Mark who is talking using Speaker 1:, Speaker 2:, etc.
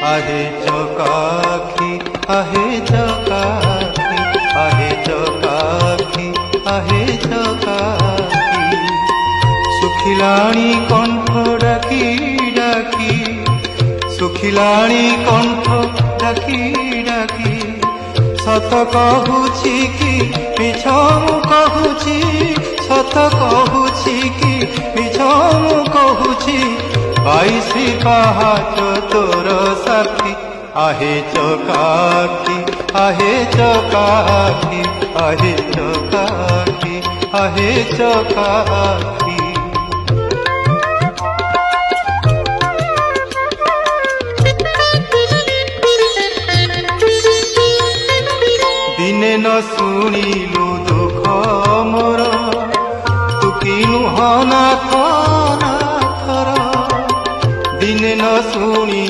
Speaker 1: आहे चकाखी आहे चकाखी आहे चकाखी आहे चकाखी सुखिलाणी कंठ डाकी डाकी सुखिलाणी कंठ डाकी डाकी सत कहूची कि मिछ मु कहूची सत कहूची कि मिछ मु कहूची 22 पहाच तोर साथी आहे चकाखी आहे चकाखी आहे चकाखी आहे चकाखी दिने न शुणिलु दुख मोर तू किनु हना थर दिने न शुणी